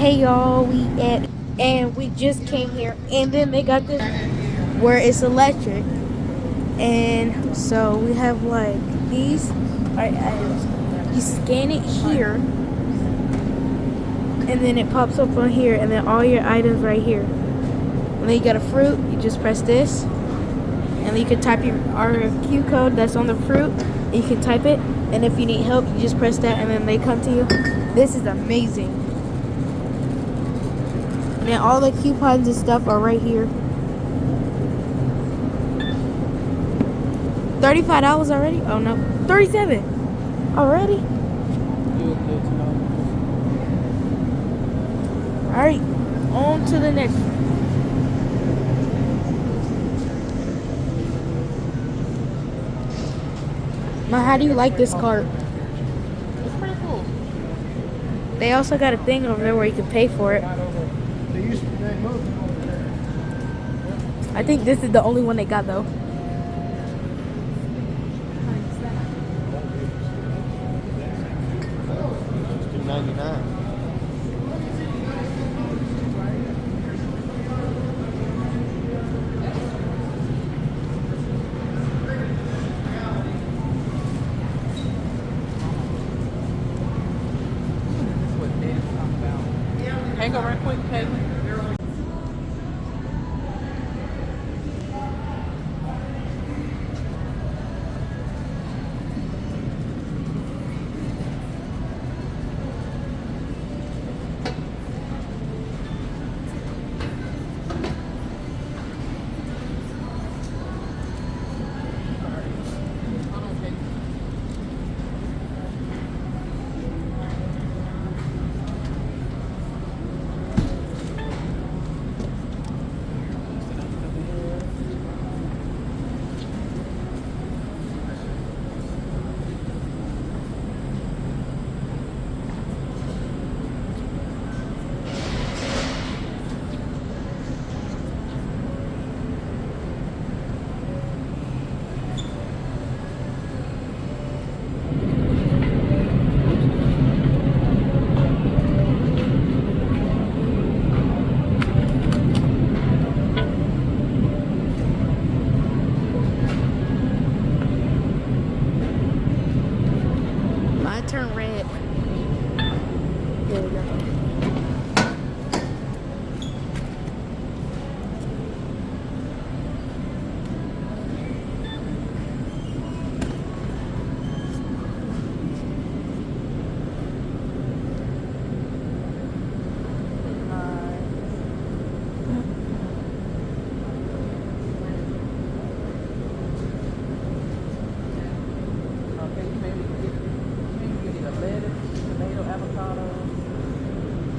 Hey y'all, we just came here, and then they got this where it's electric, and so we have like these items. You scan it here, and then it pops up on here, and then all your items right here. And then you got a fruit. You just press this, and then you can type your RFQ code that's on the fruit. And you can type it, and if you need help, you just press that, and then they come to you. This is amazing. And then all the coupons and stuff are right here. $35 already? Oh no, 37 already. All right, on to the next one. Now, how do you like this cart? It's pretty cool. They also got a thing over there where you can pay for it. I think this is the only one they got though. $2.99. Hang on right quick, Caitlin. Mine turned red. There we go.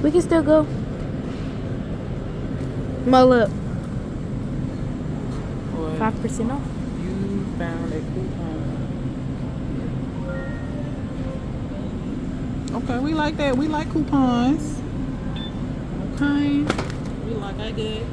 We can still go. Mull up. 5% off. You found a coupon. Okay, we like that. We like coupons. Okay. We like I did.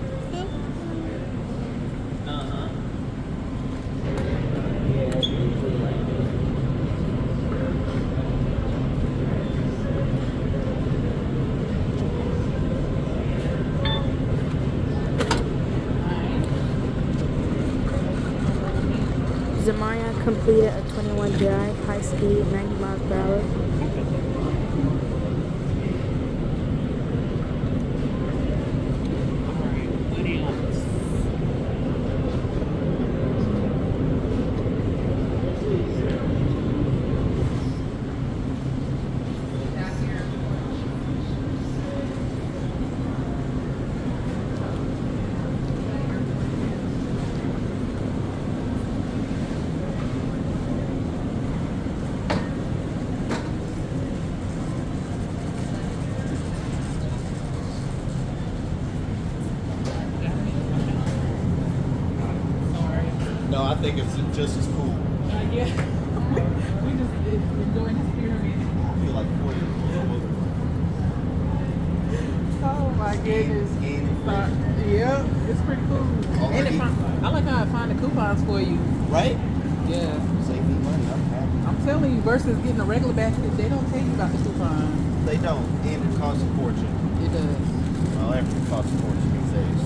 Zamaya completed a 21 drive, high speed, 90 miles per hour. No, I think it's just as cool. Yeah. We just enjoying this pyramid. I feel like 40. Oh my goodness. Yeah, it's pretty cool. And I like how I find the coupons for you. Right? Yeah. Save me money. I'm happy. I'm telling you, versus getting a regular basket, they don't tell you about the coupon. They don't, and it costs a fortune. It does. Well, everything costs a fortune these days.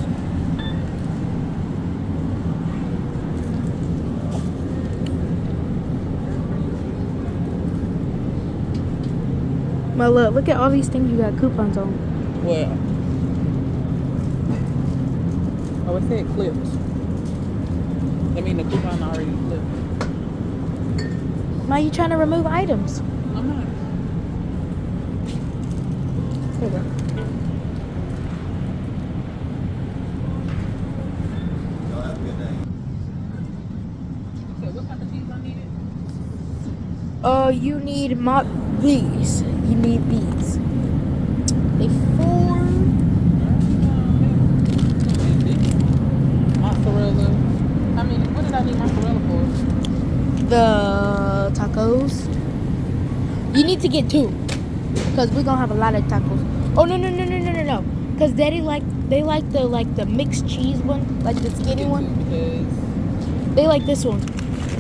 But look at all these things you got coupons on. Well. Oh, it said clips. I mean, the coupon already flipped. Why are you trying to remove items? I'm not. Here we go. Y'all have a good day. So what type of cheese I needed? You need these. You need these. They 4. Mozzarella. I mean, what did I need mozzarella for? The tacos. You need to get 2. Because we're gonna have a lot of tacos. Oh no. Because they like the mixed cheese one, like the skinny one. Because They like this one,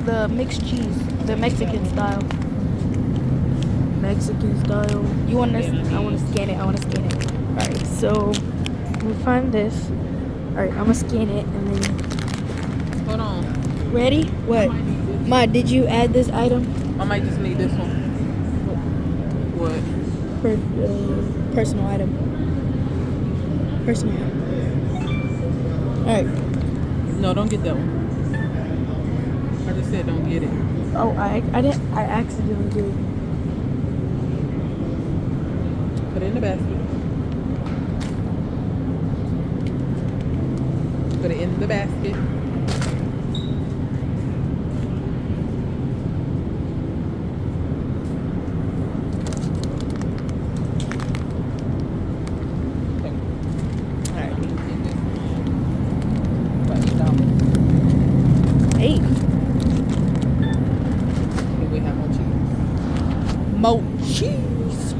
the mixed cheese, the Mexican style. Mexican style. You want this? I want to scan it. All right, so we find this. All right, I'm gonna scan it and then. hold on. Ready? What? Ma, did you add this item I might just need this one. What? for personal item? Personal item. All right. No, don't get that one. I just said don't get it. Oh, I didn't. I accidentally did. Put it in the basket. Put it in the basket. Okay. Alright. Hey, We have more cheese. more cheese.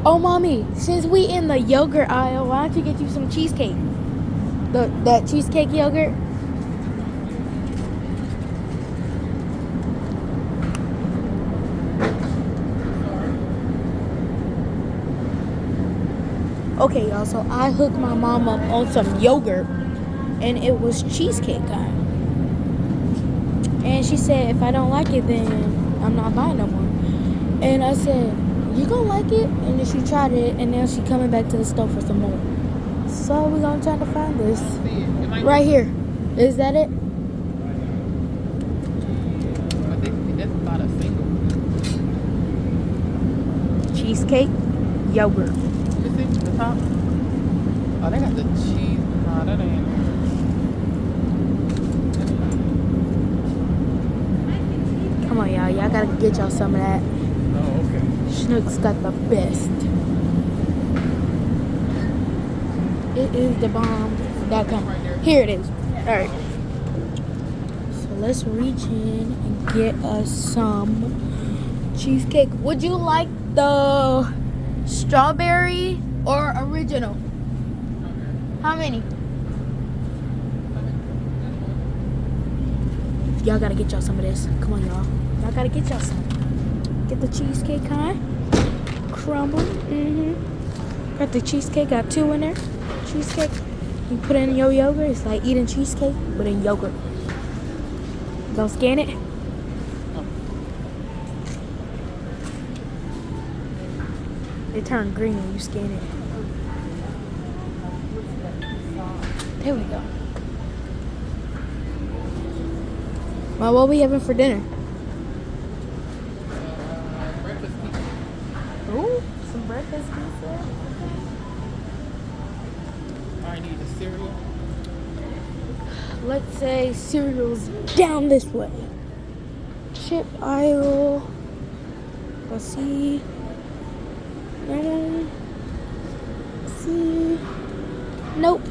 Oh, mommy, since we in the yogurt aisle, why don't you get you some cheesecake? That cheesecake yogurt. Okay, y'all, so I hooked my mom up on some yogurt, and it was cheesecake kind. And she said, if I don't like it, then I'm not buying no more. And I said, you gonna like it? And then she tried it, and now she coming back to the store for some more. So we're gonna try to find this. Right here. Is that it? I think that's about a single. Cheesecake, yogurt. Let me see the top. Oh, they got the cheese. Nah, that ain't. Come on, y'all. Y'all gotta get y'all some of that. Oh, okay. Schnook's got the best. It is the bomb.com. Here it is. Alright. So let's reach in and get us some cheesecake. Would you like the strawberry or original? How many? Y'all gotta get y'all some of this. Come on, y'all. Y'all gotta get y'all some. Get the cheesecake kind. Crumble. Got the cheesecake. Got 2 in there. Cheesecake. You put it in your yogurt. It's like eating cheesecake, but in yogurt. Go scan it. It turned green when you scan it. There we go. Well, what are we having for dinner? Breakfast pizza. Ooh, some breakfast pizza. I need a cereal. Let's say cereals down this way. Chip aisle. Let's see. Let's see. Nope.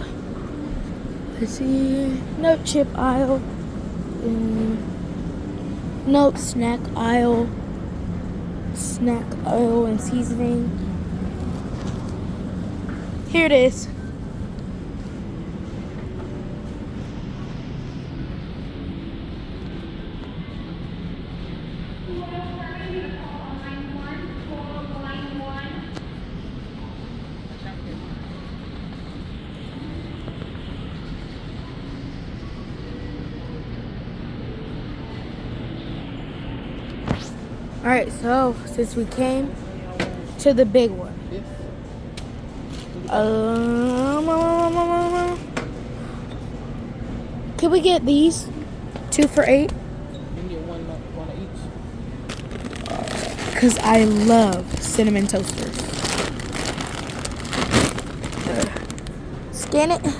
Let's see. Nope. Chip aisle. Nope. Snack aisle. Snack aisle and seasoning. Here it is. Alright, so since we came to the big one. Can we get these 2 for $8? You can get one of each. Because I love cinnamon toasters. Scan it. Yep.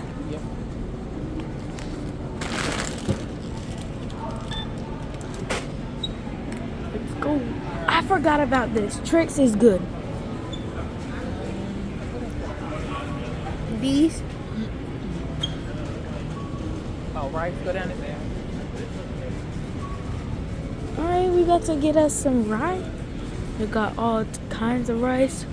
Let's go. I forgot about this. Trix is good. These. Oh, rice, go down there. Alright, we got to get us some rice. We got all kinds of rice.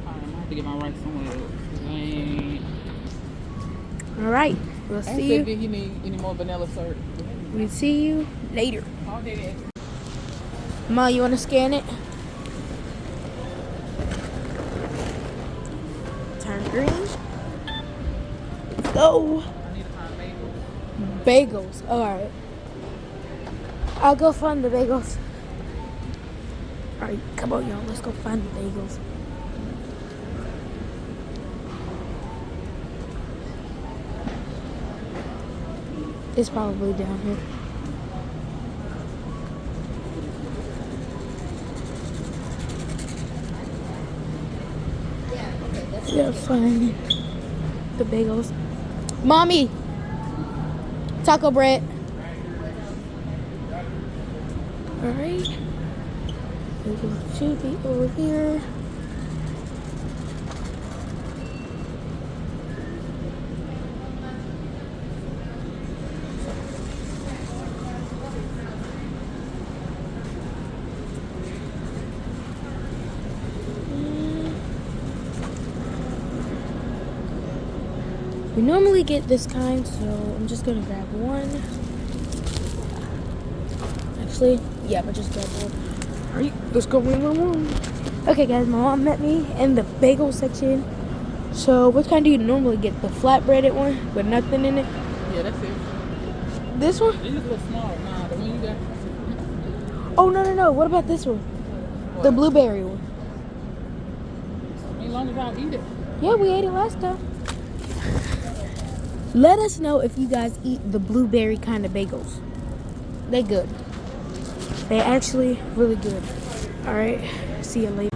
I'm gonna have to get my rice somewhere else. Dang. Alright, we'll Ask see if you. he need any more vanilla syrup. We'll see you later. All day. Ma, you want to scan it? Turn green. Let's go. I need to find bagels. Bagels. Alright. I'll go find the bagels. Alright, come on, y'all. Let's go find the bagels. It's probably down here. Yeah, find the bagels. Mommy! Taco bread. Alright. Bagel should be over here. We normally get this kind, so I'm just gonna grab one. Actually, yeah, but just grab one. Alright, let's go in my room. Okay, guys, my mom met me in the bagel section. So, what kind do you normally get? The flatbreaded one with nothing in it? Yeah, that's it. This one? These look small. Nah, the one you got. Oh, no. What about this one? The blueberry one. As long as I'll eat it. Yeah, we ate it last time. Let us know if you guys eat the blueberry kind of bagels. They good. They actually really good. All right, see you later.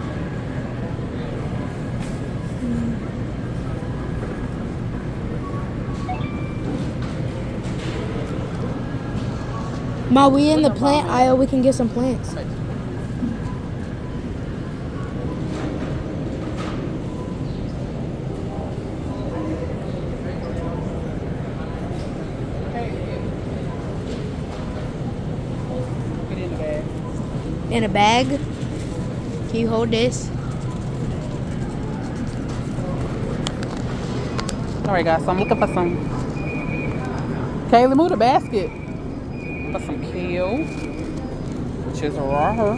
Ma, we in the plant aisle. We can get some plants. Put it in the bag. In a bag. Can you hold this? All right, guys. So I'm looking for some. Kaylee, move the basket. For some kale, which is raw.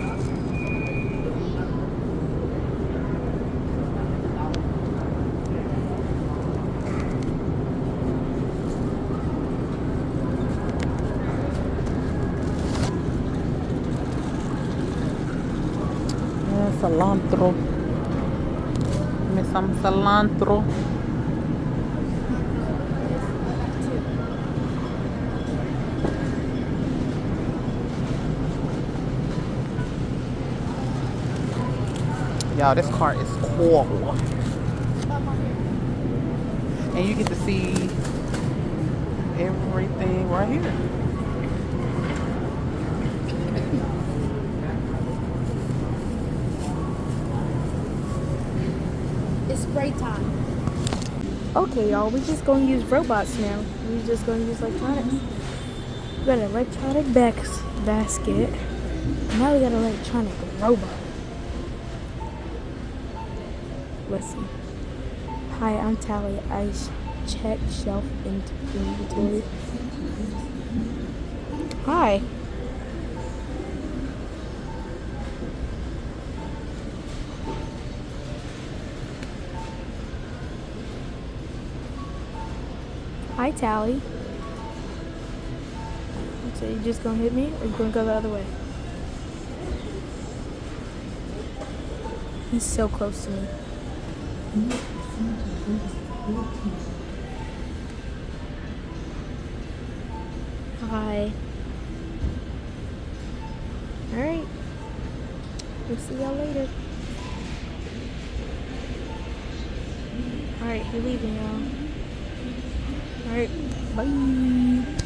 Cilantro. Give me some cilantro. Y'all, this cart is cool. And you get to see everything right here. It's spray time. Okay, y'all, we're just gonna use robots now. We're just gonna use electronics. We got an electronic basket. Now we got an electronic robot. Let's see. Hi, I'm Tally. I check shelf inventory. Hi. Hi, Tally. So you just gonna hit me, or you gonna go the other way? He's so close to me. Hi. Alright. We'll see y'all later. Alright, you're leaving, y'all. Alright, bye.